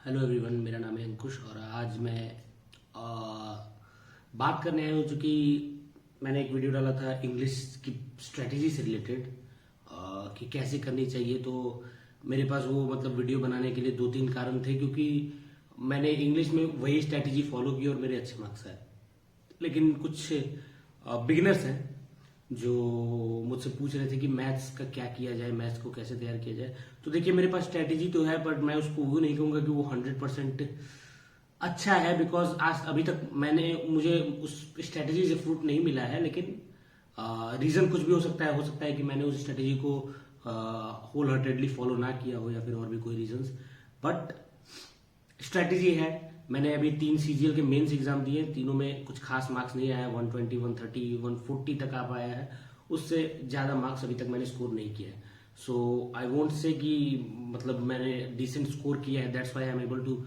Hello everyone, मेरा नाम है अंकुश और आज मैं बात करने आया हूँ। चूँकि मैंने एक वीडियो डाला था इंग्लिश की स्ट्रेटजी से रिलेटेड कि कैसे करनी चाहिए। तो मेरे पास वो वीडियो बनाने के लिए दो तीन कारण थे, क्योंकि मैंने इंग्लिश में वही स्ट्रेटजी फॉलो की और मेरे अच्छे मार्क्स आए। लेकिन कुछ बिगिनर्स हैं जो मुझसे पूछ रहे थे कि मैथ्स का क्या किया जाए, मैथ्स को कैसे तैयार किया जाए। तो देखिए, मेरे पास स्ट्रेटेजी तो है, बट मैं उसको वो नहीं कहूंगा कि वो 100% अच्छा है, बिकॉज आज अभी तक मुझे उस स्ट्रेटेजी से फ्रूट नहीं मिला है। लेकिन रीजन कुछ भी हो सकता है कि मैंने उस स्ट्रेटेजी को होल हार्टेडली फॉलो ना किया हो, या फिर और भी कोई रीजंस। बट स्ट्रेटेजी है। मैंने अभी 3 सीजीएल के मेंस एग्जाम दिए, तीनों में कुछ खास मार्क्स नहीं आया। 120, 130, 140 तक आ पाया है। उससे ज्यादा मार्क्स अभी तक मैंने स्कोर नहीं किया है। सो आई वोंट से कि मैंने डिसेंट स्कोर किया है, that's why I am able to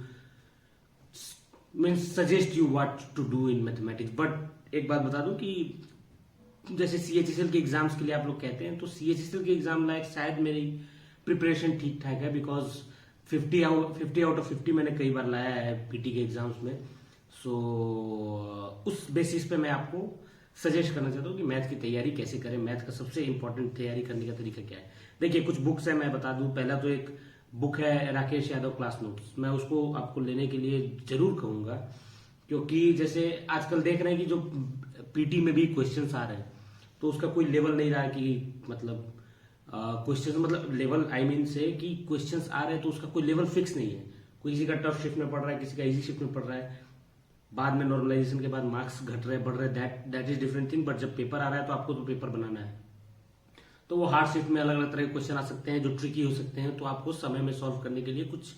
means suggest you what to do in mathematics. But एक बात बता दूं कि जैसे सीएचएसएल के एग्जाम्स के लिए आप लोग कहते हैं, तो सीएचएसएल के एग्जाम लायक शायद मेरी प्रिपरेशन ठीक ठाक है, बिकॉज 50 आउट ऑफ 50 मैंने कई बार लाया है पीटी के एग्जाम्स में। सो उस बेसिस पे मैं आपको सजेस्ट करना चाहता हूँ कि मैथ की तैयारी कैसे करें, मैथ का सबसे इंपॉर्टेंट तैयारी करने का तरीका क्या है। देखिए, कुछ बुक्स है, मैं बता दूं। पहला तो एक बुक है राकेश यादव क्लास नोट्स, मैं उसको आपको लेने के लिए जरूर कहूंगा, क्योंकि जैसे आजकल देख रहे हैं कि जो पीटी में भी क्वेश्चंस आ रहे हैं, तो उसका कोई लेवल नहीं रहा कि क्वेश्चन लेवल आई मीन से कि क्वेश्चंस आ रहे हैं तो उसका कोई लेवल फिक्स नहीं है। कोई किसी का टफ शिफ्ट में पढ़ रहा है, किसी का इजी शिफ्ट में पढ़ रहा है, बाद में नॉर्मलाइजेशन के बाद मार्क्स घट रहे बढ़ रहे, that is different thing. But जब पेपर आ रहा है तो आपको तो पेपर बनाना है। तो वो हार्ड शिफ्ट में अलग अलग तरह के क्वेश्चन आ सकते हैं जो ट्रिकी हो सकते हैं, तो आपको समय में सॉल्व करने के लिए कुछ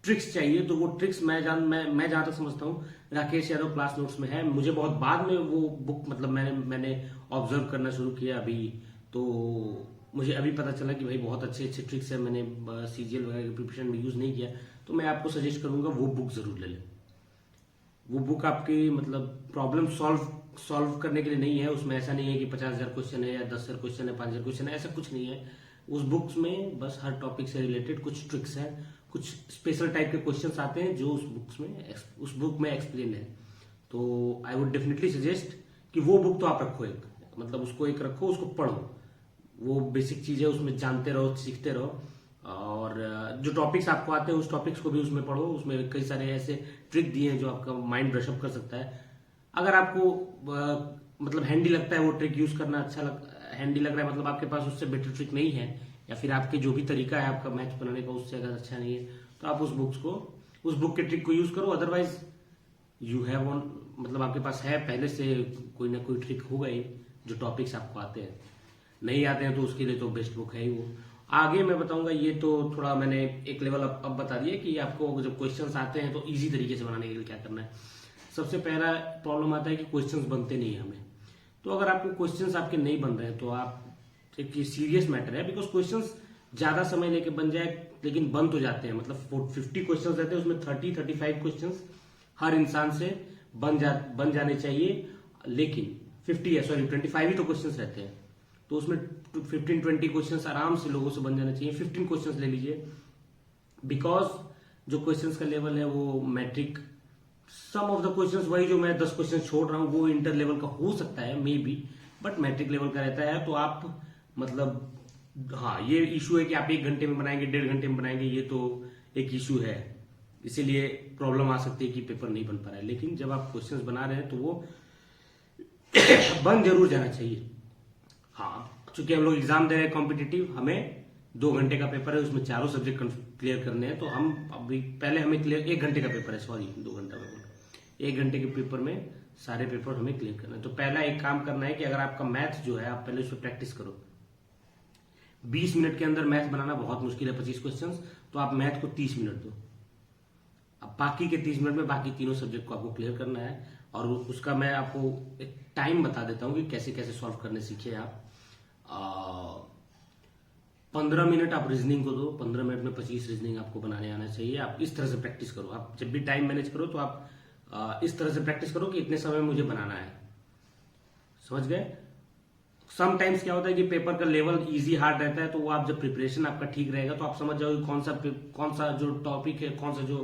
ट्रिक्स चाहिए। तो वो ट्रिक्स मैं जहां तक समझता हूँ राकेश यादव क्लास नोट्स में है। मुझे बहुत बाद में वो बुक मैंने ऑब्जर्व करना शुरू किया अभी, तो मुझे अभी पता चला कि भाई बहुत अच्छे अच्छे ट्रिक्स है, मैंने सीजीएल वगैरह के प्रिपरेशन में यूज नहीं किया। तो मैं आपको सजेस्ट करूंगा वो बुक जरूर ले लें। वो बुक आपकी प्रॉब्लम सॉल्व करने के लिए नहीं है। उसमें ऐसा नहीं है कि 50,000 क्वेश्चन है या 10,000 क्वेश्चन है, 5,000 क्वेश्चन है, ऐसा कुछ नहीं है। उस बुक्स में बस हर टॉपिक से रिलेटेड कुछ ट्रिक्स है, कुछ स्पेशल टाइप के क्वेश्चंस आते हैं जो उस बुक में एक्सप्लेन है। तो आई वुड डेफिनेटली सजेस्ट कि वो बुक तो आप रखो, एक उसको एक रखो, उसको पढ़ो। वो बेसिक चीज है, उसमें जानते रहो, सीखते रहो। और जो टॉपिक्स आपको आते हैं उस टॉपिक्स को भी उसमें पढ़ो। उसमें कई सारे ऐसे ट्रिक दिए हैं जो आपका माइंड ब्रशअप कर सकता है। अगर आपको हैंडी लगता है वो ट्रिक यूज करना, हैंडी लग रहा है, आपके पास उससे बेटर ट्रिक नहीं है, या फिर आपके जो भी तरीका है आपका मैथ बनाने का उससे अगर अच्छा नहीं है, तो आप उस बुक के ट्रिक को यूज करो। अदरवाइज यू हैव ऑन आपके पास है पहले से कोई ना कोई ट्रिक होगा ही, जो टॉपिक्स आपको आते हैं। नहीं आते हैं तो उसके लिए तो बेस्ट बुक है ही वो। आगे मैं बताऊंगा। ये तो थोड़ा मैंने एक लेवल अब बता दिया कि आपको जब क्वेश्चंस आते हैं तो इजी तरीके से बनाने के लिए क्या करना है। सबसे पहला प्रॉब्लम आता है कि क्वेश्चंस बनते नहीं है हमें। तो अगर आपको क्वेश्चंस आपके नहीं बन रहे हैं तो आप एक सीरियस मैटर है, बिकॉज क्वेश्चंस ज्यादा समय लेके बन जाए लेकिन बन तो जाते हैं। 50 क्वेश्चंस रहते हैं, उसमें 30-35 क्वेश्चंस हर इंसान से बन जाने चाहिए। लेकिन 25 ही तो क्वेश्चंस रहते हैं, तो उसमें 15-20 क्वेश्चंस आराम से लोगों से बन जाना चाहिए। 15 क्वेश्चंस ले लीजिए, बिकॉज जो क्वेश्चंस का लेवल है वो matric, some of the questions वही जो मैं 10 क्वेश्चन छोड़ रहा हूं वो इंटर लेवल का हो सकता है maybe, but matric level का रहता है। तो आप हाँ, ये इशू है कि आप 1 घंटे में बनाएंगे, 1.5 घंटे में बनाएंगे, ये तो एक इशू है। इसीलिए प्रॉब्लम आ सकती है कि पेपर नहीं बन पा रहा है। लेकिन जब आप क्वेश्चंस बना रहे हैं तो वो बन जरूर जाना चाहिए। हाँ, चूंकि हम लोग एग्जाम दे रहे हैं कॉम्पिटिटिव, हमें 2 घंटे का पेपर है, उसमें चारों सब्जेक्ट क्लियर करने हैं। तो हम अभी पहले हमें क्लियर 1 घंटे का पेपर है, सॉरी 2 घंटा में 1 घंटे के पेपर में सारे पेपर हमें क्लियर करना है। तो पहला एक काम करना है कि अगर आपका मैथ जो है आप पहले उस पर प्रैक्टिस करो। 20 मिनट के अंदर मैथ बनाना बहुत मुश्किल है, 25 क्वेश्चन, तो आप मैथ को 30 मिनट दो। अब बाकी के 30 मिनट में बाकी तीनों सब्जेक्ट को आपको क्लियर करना है। और उसका मैं आपको एक टाइम बता देता हूं कि कैसे कैसे सॉल्व करने सीखे आप। 15 मिनट आप रीजनिंग को दो, 15 मिनट में 25 रीजनिंग आपको बनाने आना चाहिए। आप इस तरह से प्रैक्टिस करो। आप जब भी टाइम मैनेज करो तो आप इस तरह से प्रैक्टिस करो कि इतने समय में मुझे बनाना है, समझ गए। समटाइम्स क्या होता है कि पेपर का लेवल इजी हार्ड रहता है, तो वो आप जब प्रिपरेशन आपका ठीक रहेगा तो आप समझ जाओगे कौन सा जो टॉपिक है, कौन सा जो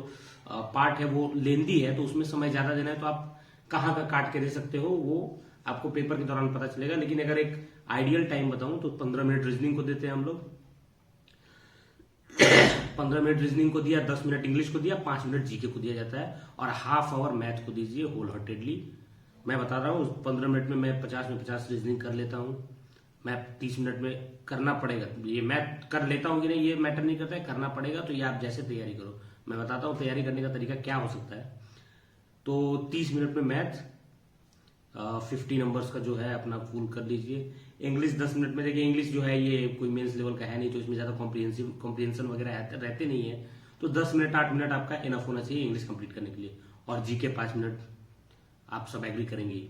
पार्ट है वो लेंदी है, तो उसमें समय ज्यादा देना है तो आप कहाँ का काट के दे सकते हो वो आपको पेपर के दौरान पता चलेगा। लेकिन अगर एक आइडियल टाइम बताऊं तो 15 मिनट रीजनिंग को देते हैं हम लोग। 15 मिनट रीजनिंग को दिया, 10 मिनट इंग्लिश को दिया, 5 मिनट जीके को दिया जाता है, और हाफ आवर मैथ को दीजिए होल हार्टेडली। मैं बता रहा हूँ 15 मिनट में मैं 50 में 50 रीजनिंग कर लेता हूँ। मैं 30 मिनट में करना पड़ेगा, ये मैथ कर लेता हूँ कि नहीं ये मैटर नहीं करता है, करना पड़ेगा। तो ये आप जैसे तैयारी करो, मैं बताता हूँ तैयारी करने का तरीका क्या हो सकता है। तो 30 मिनट में मैथ 50 नंबर्स का जो है अपना फुल कर लीजिए। इंग्लिश 10 मिनट में, देखिए इंग्लिश जो है ये कोई मेंस लेवल का है नहीं, तो इसमें ज्यादा कॉम्प्रिहेंशन वगैरह रहते नहीं है, तो 10 मिनट 8 मिनट आपका इनफ होना चाहिए इंग्लिश कंप्लीट करने के लिए। और जीके 5 मिनट, आप सब एग्री करेंगे।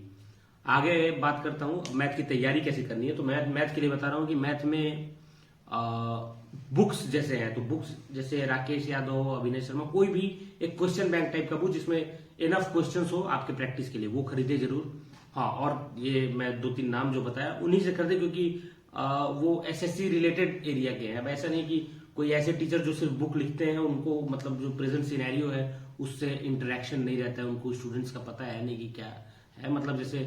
आगे बात करता हूँ मैथ की तैयारी कैसे करनी है। तो मैथ के लिए बता रहा हूँ कि मैथ में बुक्स जैसे हैं, तो बुक्स जैसे राकेश यादव, अभिनय शर्मा, कोई भी एक क्वेश्चन बैंक टाइप का बुक जिसमें इनफ क्वेश्चंस हो आपके प्रैक्टिस के लिए, वो खरीदे जरूर। हाँ, और ये मैं 2-3 नाम जो बताया उन्हीं से खरीदे, क्योंकि वो एसएससी रिलेटेड एरिया के हैं। अब ऐसा नहीं कि कोई ऐसे टीचर जो सिर्फ बुक लिखते हैं उनको मतलब जो प्रेजेंट सिनेरियो है उससे इंटरेक्शन नहीं रहता है, उनको स्टूडेंट्स का पता है नहीं कि क्या है। मतलब जैसे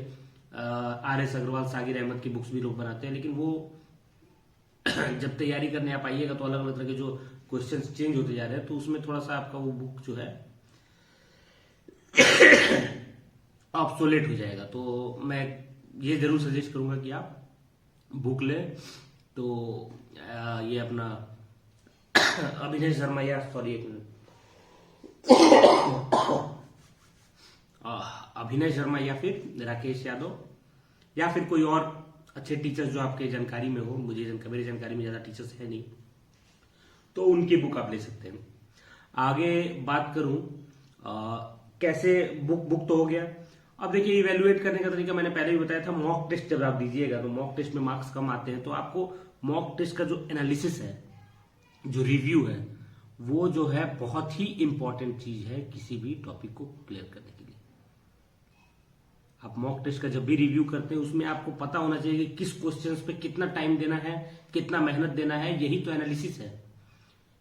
RS अग्रवाल, सागिर अहमद की बुक्स भी लोग बनाते हैं, लेकिन वो जब तैयारी करने आप आइएगा तो अलग अलग तरह के जो क्वेश्चंस चेंज होते जा रहे हैं, तो उसमें थोड़ा सा आपका वो बुक जो है ऑब्सोलेट हो जाएगा। तो मैं ये जरूर सजेस्ट करूंगा कि आप बुक लें। तो ये अपना अभिनय शर्मा, या सॉरी एक मिनट, अभिनय शर्मा या फिर राकेश यादव या फिर कोई और अच्छे टीचर्स जो आपके जानकारी में हो, मेरी जानकारी में ज्यादा टीचर्स है नहीं, तो उनकी बुक आप ले सकते हैं। आगे बात करूं कैसे बुक तो हो गया। अब देखिए इवेल्युएट करने का तरीका मैंने पहले भी बताया था। मॉक टेस्ट जब आप दीजिएगा तो मॉक टेस्ट में मार्क्स कम आते हैं, तो आपको मॉक टेस्ट का जो एनालिसिस है, जो रिव्यू है, वो जो है बहुत ही इंपॉर्टेंट चीज है किसी भी टॉपिक को क्लियर करने के लिए। आप मॉक टेस्ट का जब भी रिव्यू करते हैं उसमें आपको पता होना चाहिए कि किस क्वेश्चंस पे कितना टाइम देना है, कितना मेहनत देना है, यही तो एनालिसिस है।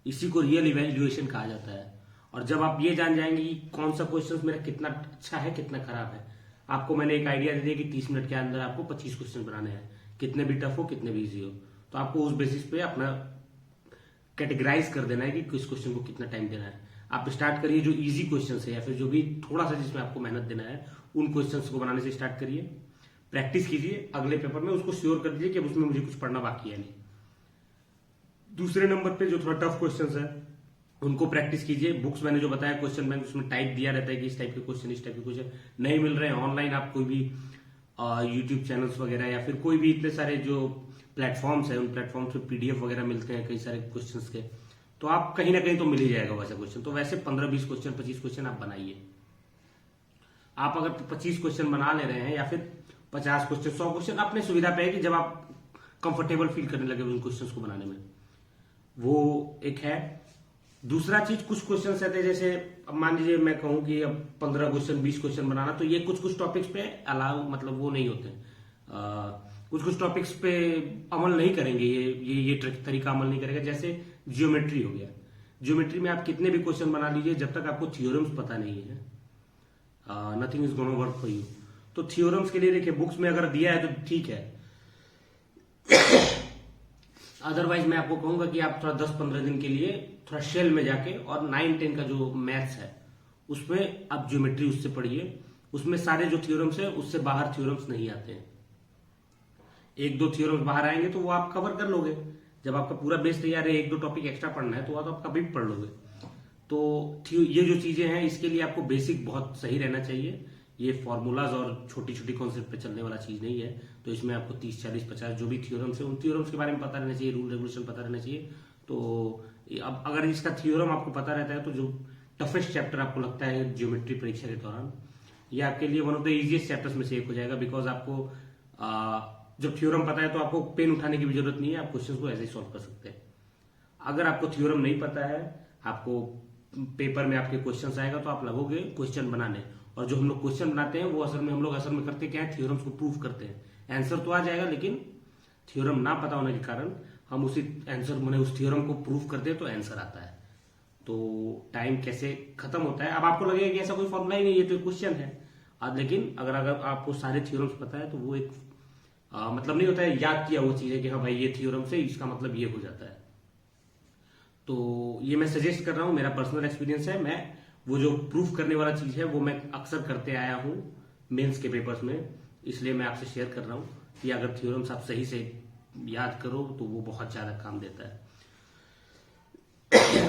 इसी को रियल इवेल्युएशन कहा जाता है। और जब आप ये जान जाएंगे कि कौन सा क्वेश्चन मेरा कितना अच्छा है, कितना खराब है, आपको मैंने एक आइडिया दे दिया कि 30 मिनट के अंदर आपको 25 क्वेश्चन बनाने हैं, कितने भी टफ हो कितने भी इजी हो, तो आपको उस बेसिस पे अपना कैटेगराइज कर देना है कि किस क्वेश्चन को कितना टाइम देना है। आप स्टार्ट करिए जो इजी क्वेश्चन है या फिर जो भी थोड़ा सा जिसमें आपको मेहनत देना है, उन क्वेश्चंस को बनाने से स्टार्ट करिए, प्रैक्टिस कीजिए। अगले पेपर में उसको श्योर कर दीजिए कि उसमें मुझे कुछ पढ़ना बाकी है नहीं। दूसरे नंबर पे जो थोड़ा टफ क्वेश्चंस है उनको प्रैक्टिस कीजिए। बुक्स मैंने जो बताया क्वेश्चन बैंक, उसमें टाइप दिया रहता है कि इस टाइप के क्वेश्चन, इस टाइप के क्वेश्चन नहीं मिल रहे हैं ऑनलाइन। आप कोई भी यूट्यूब चैनल्स वगैरह या फिर कोई भी इतने सारे जो प्लेटफॉर्म्स है, उन प्लेटफॉर्म्स पे PDF वगैरह मिलते हैं कई सारे क्वेश्चंस के, तो आप कहीं ना कहीं तो मिल ही जाएगा वैसा क्वेश्चन। तो वैसे 15-20 क्वेश्चन, 25 क्वेश्चन आप बनाइए। आप अगर 25 क्वेश्चन बना ले रहे हैं या फिर 50 क्वेश्चन, 100 क्वेश्चन, अपने सुविधा पे है कि जब आप कंफर्टेबल फील करने लगे उन क्वेश्चंस को बनाने में, वो एक है। दूसरा चीज, कुछ क्वेश्चन रहते हैं जैसे अब मान लीजिए मैं कहूं कि अब 15 क्वेश्चन 20 क्वेश्चन बनाना, तो ये कुछ टॉपिक्स पे अलाउ, मतलब वो नहीं होते, कुछ टॉपिक्स पे अमल नहीं करेंगे, ये तरीका अमल नहीं करेगा। जैसे जियोमेट्री हो गया, जियोमेट्री में आप कितने भी क्वेश्चन बना लीजिए, जब तक आपको थ्योरम्स पता नहीं है, nothing is gonna work for you. तो थ्योरम्स के लिए देखिए बुक्स में अगर दिया है तो ठीक है, अदरवाइज मैं आपको कहूंगा कि आप थोड़ा 10-15 दिन के लिए थोड़ा शेल में जाके और 9-10 का जो मैथ्स है उसमें आप ज्योमेट्री उससे पढ़िए। उसमें सारे जो थ्योरम्स है उससे बाहर थ्योरम्स नहीं आते हैं। 1-2 थ्योरम्स बाहर आएंगे तो वो आप कवर कर लोगे। जब आपका पूरा बेस तैयार है, 1-2 टॉपिक एक्स्ट्रा पढ़ना है तो आप कभी भी पढ़ लोगे। तो ये जो चीजें हैं इसके लिए आपको बेसिक बहुत सही रहना चाहिए। ये फॉर्मूलाज और छोटी छोटी कॉन्सेप्ट पे चलने वाला चीज नहीं है। तो इसमें आपको 30, 40, 50 जो भी थ्योरम्स है उन थ्योरम्स के बारे में पता रहना चाहिए, रूल रेगुलेशन पता रहना चाहिए। तो अब अगर इसका थ्योरम आपको पता रहता है तो जो टफेस्ट चैप्टर आपको लगता है ज्योमेट्री परीक्षा के दौरान, ये आपके लिए one of the easiest chapters में से एक हो जाएगा। बिकॉज आपको जब थ्योरम पता है तो आपको पेन उठाने की भी जरूरत नहीं है, आप क्वेश्चन को ऐसे ही सॉल्व कर सकते हैं। अगर आपको थ्योरम नहीं पता है, आपको पेपर में आपके क्वेश्चन आएगा तो आप लगोगे क्वेश्चन बनाने, और जो हम लोग क्वेश्चन बनाते हैं वो असल में हम लोग करते क्या है, थ्योरम्स को प्रूव करते हैं। आंसर तो आ जाएगा लेकिन थ्योरम ना पता होने के कारण हम उसी आंसर मैंने उस थ्योरम को प्रूव करते हैं तो आंसर आता है। तो टाइम कैसे खत्म होता है, अब आपको लगेगा कि ऐसा कोई फॉर्मूला ही नहीं, ये तो क्वेश्चन है। अब लेकिन अगर अगर आपको सारे थ्योरम्स पता है तो वो एक मतलब नहीं होता है याद किया वो चीज है कि हाँ भाई ये थ्योरम से इसका मतलब ये हो जाता है। तो ये मैं सजेस्ट कर रहा हूं, मेरा पर्सनल एक्सपीरियंस है। मैं वो जो प्रूफ करने वाला चीज है वो मैं अक्सर करते आया हूं मेंस के पेपर्स में, इसलिए मैं आपसे शेयर कर रहा हूं कि अगर थ्योरम्स आप सही से याद करो तो वो बहुत ज्यादा काम देता है।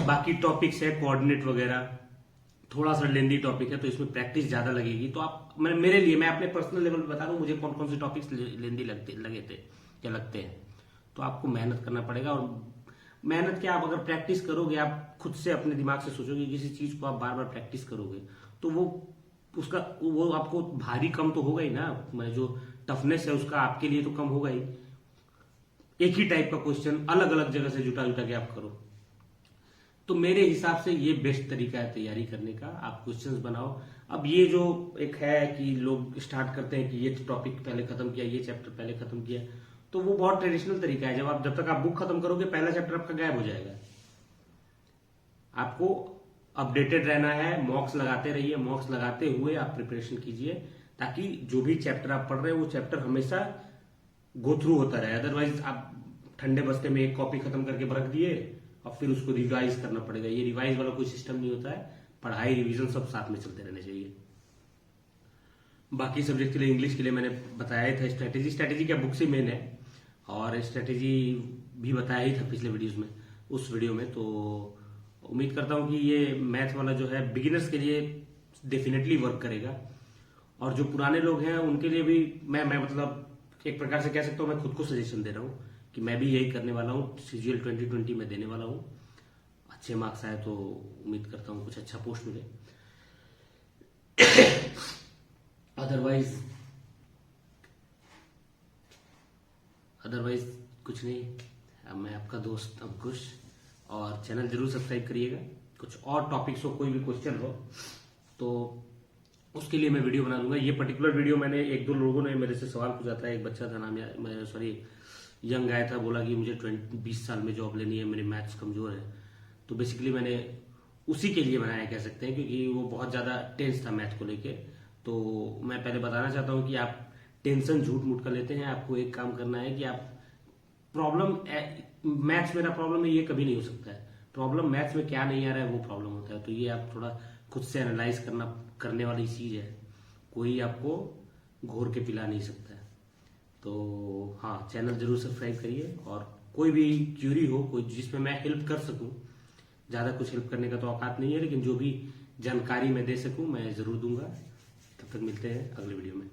बाकी टॉपिक्स है कोऑर्डिनेट वगैरह, थोड़ा सा लेंदी टॉपिक है तो इसमें प्रैक्टिस ज्यादा लगेगी। तो आप मेरे लिए, मैं अपने पर्सनल लेवल पे बता रहा हूँ मुझे कौन कौन से टॉपिक्स लेंदी लगे थे या लगते हैं। तो आपको मेहनत करना पड़ेगा, और मेहनत क्या, आप अगर प्रैक्टिस करोगे, आप खुद से अपने दिमाग से सोचोगे किसी चीज को, आप बार बार प्रैक्टिस करोगे तो वो आपको भारी कम तो होगा ही ना। मैं जो टफनेस है उसका आपके लिए तो कम होगा ही। एक ही टाइप का क्वेश्चन अलग अलग जगह से जुटा जुटा के आप करो, तो मेरे हिसाब से ये बेस्ट तरीका है तैयारी करने का। आप क्वेश्चंस बनाओ। अब ये जो एक है कि लोग स्टार्ट करते हैं कि ये टॉपिक पहले खत्म किया, ये चैप्टर पहले खत्म किया, तो वो बहुत ट्रेडिशनल तरीका है। जब तक आप बुक खत्म करोगे पहला चैप्टर आपका गायब हो जाएगा। आपको अपडेटेड रहना है, मॉक्स लगाते रहिए, मॉक्स लगाते हुए आप प्रिपरेशन कीजिए, ताकि जो भी चैप्टर आप पढ़ रहे हैं वो चैप्टर हमेशा गो थ्रू होता रहे। अदरवाइज आप ठंडे बस्ते में एक कॉपी खत्म करके रख दिए और फिर उसको रिवाइज करना पड़ेगा। ये रिवाइज वाला कोई सिस्टम नहीं होता है। पढ़ाई रिवीजन सब साथ में चलते रहने चाहिए। बाकी सब्जेक्ट के लिए, इंग्लिश के लिए मैंने बताया था स्ट्रैटेजी क्या बुक से मेन है, और स्ट्रैटेजी भी बताया ही था पिछले वीडियोस में, उस वीडियो में। तो उम्मीद करता हूं कि ये मैथ वाला जो है बिगिनर्स के लिए डेफिनेटली वर्क करेगा, और जो पुराने लोग हैं उनके लिए भी मैं मतलब एक प्रकार से कह सकता हूं, मैं खुद को सजेशन दे रहा हूं कि मैं भी यही करने वाला हूं। सीजीएल 2020 में देने वाला हूं। अच्छे मार्क्स आए तो उम्मीद करता हूं कुछ अच्छा पोस्ट मिले। अदरवाइज कुछ नहीं। अब मैं आपका दोस्त अंकुश, और चैनल जरूर सब्सक्राइब करिएगा। कुछ और टॉपिक्स हो, कोई भी क्वेश्चन हो तो उसके लिए मैं वीडियो बना दूंगा। ये पर्टिकुलर वीडियो मैंने, एक दो लोगों ने मेरे से सवाल पूछा था। एक बच्चा था, नाम यंग आया था, बोला कि मुझे 20 साल में जॉब लेनी है, मेरे मैथ्स कमजोर है। तो बेसिकली मैंने उसी के लिए बनाया कह सकते हैं, क्योंकि वो बहुत ज्यादा टेंस था मैथ को लेके। तो मैं पहले बताना चाहता हूँ कि आप टेंशन झूठ मूठ कर लेते हैं। आपको एक काम करना है कि आप प्रॉब्लम, मैथ्स मेरा प्रॉब्लम है ये कभी नहीं हो सकता है। प्रॉब्लम मैथ्स में क्या नहीं आ रहा है वो प्रॉब्लम होता है। तो ये आप थोड़ा खुद से एनालाइज करने वाली चीज है। कोई आपको घोर के पिला नहीं सकता है। तो हाँ, चैनल जरूर सब्सक्राइब करिए, और कोई भी क्यूरी हो, कोई जिसमें मैं हेल्प कर सकूं, ज्यादा कुछ हेल्प करने का तो औकात नहीं है, लेकिन जो भी जानकारी मैं दे सकूं मैं जरूर दूंगा। तब तक मिलते हैं अगले वीडियो में।